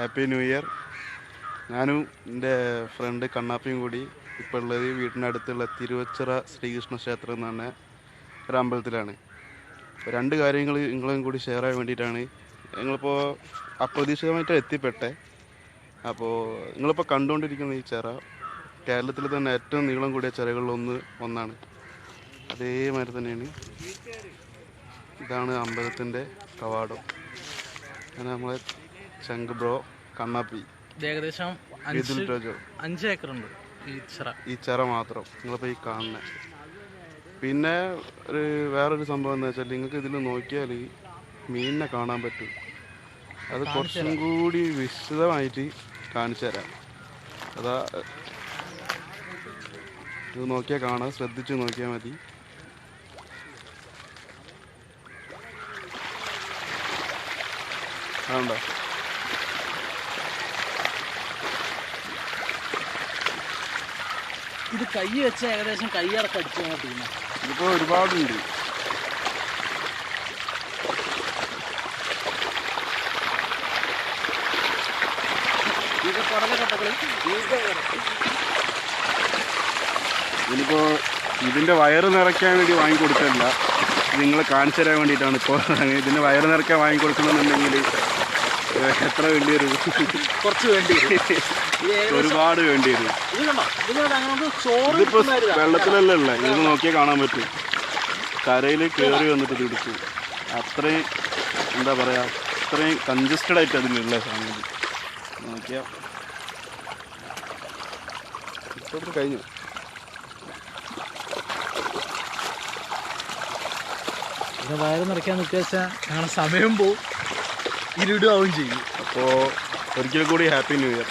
Happy new year. ഞാനും എൻ്റെ front കണ്ണാപ്പിയും കൂടി ഇപ്പോൾ ഉള്ളത് വീടിനടുത്തുള്ള തിരുവച്ചിറ ശ്രീകൃഷ്ണ ക്ഷേത്രം എന്ന് പറഞ്ഞ ഒരു അമ്പലത്തിലാണ്. അപ്പോൾ രണ്ട് കാര്യങ്ങൾ നിങ്ങളും കൂടി ഷെയർ ചെയ്യാൻ വേണ്ടിയിട്ടാണ്. ഞങ്ങളിപ്പോൾ അപ്രതീക്ഷിതമായിട്ട് എത്തിപ്പെട്ടെ. അപ്പോൾ നിങ്ങളിപ്പോൾ കണ്ടുകൊണ്ടിരിക്കുന്ന ഈ ചിറ കേരളത്തിൽ തന്നെ ഏറ്റവും നീളം കൂടിയ ചിറകളിൽ ഒന്നാണ്. അതേമാതിരി തന്നെയാണ് ഇതാണ് അമ്പലത്തിൻ്റെ കവാടം. അങ്ങനെ നമ്മളെ ചങ്ക് ബ്രോ കണ്ണാപ്പി ഏകദേശം 5 ഏക്കറുണ്ട് ഈ ചിറ മാത്രം നിങ്ങളിപ്പോൾ ഈ കാണുന്നത്. പിന്നെ വേറൊരു സംഭവം എന്താ വെച്ചാൽ നിങ്ങൾക്ക് ഇതിൽ നോക്കിയാൽ മീനിനെ കാണാൻ പറ്റും. അത് കുറച്ചും കൂടി വിശദമായിട്ട് കാണിച്ചു തരാം. അതാ ഇത് നോക്കിയാൽ കാണാം, ശ്രദ്ധിച്ച് നോക്കിയാൽ മതി. അതുണ്ടോ? ഇത് കൈ വെച്ച് ഏകദേശം കൈയടക്കം അടിച്ചു. ഇതിപ്പോൾ ഒരുപാടുണ്ട്. ഇതിപ്പോൾ ഇതിൻ്റെ വയറ് നിറയ്ക്കാൻ വേണ്ടി വാങ്ങിക്കൊടുക്കില്ല, നിങ്ങളെ കാണിച്ചു തരാൻ വേണ്ടിയിട്ടാണ്. ഇപ്പോൾ ഇതിൻ്റെ വയറ് നിറയ്ക്കാൻ വാങ്ങിക്കൊടുക്കണമെന്നുണ്ടെങ്കിൽ എത്ര വേണ്ടി വരും? കുറച്ച് വേണ്ടി വരും, ഒരുപാട് വേണ്ടി വരും. ഇതിപ്പോൾ വെള്ളത്തിലല്ല ഉള്ളത്, ഇത് നോക്കിയാൽ കാണാൻ പറ്റും. കരയിൽ കയറി വന്നിട്ട് ഇത് എടുക്കും. അത്രയും എന്താ പറയുക, അത്രയും കൺജസ്റ്റഡ് ആയിട്ട് അതിലുള്ള സാധനം നോക്കിയാൽ. ഇപ്പോൾ കഴിഞ്ഞു. വയറ് നിറയ്ക്കാൻ നിൽക്കുക വെച്ചാൽ ഞങ്ങളുടെ സമയം പോവും, ഇരുടാവും ചെയ്യും. അപ്പോൾ ഒരിക്കൽ കൂടി ഹാപ്പി ന്യൂ ഇയർ.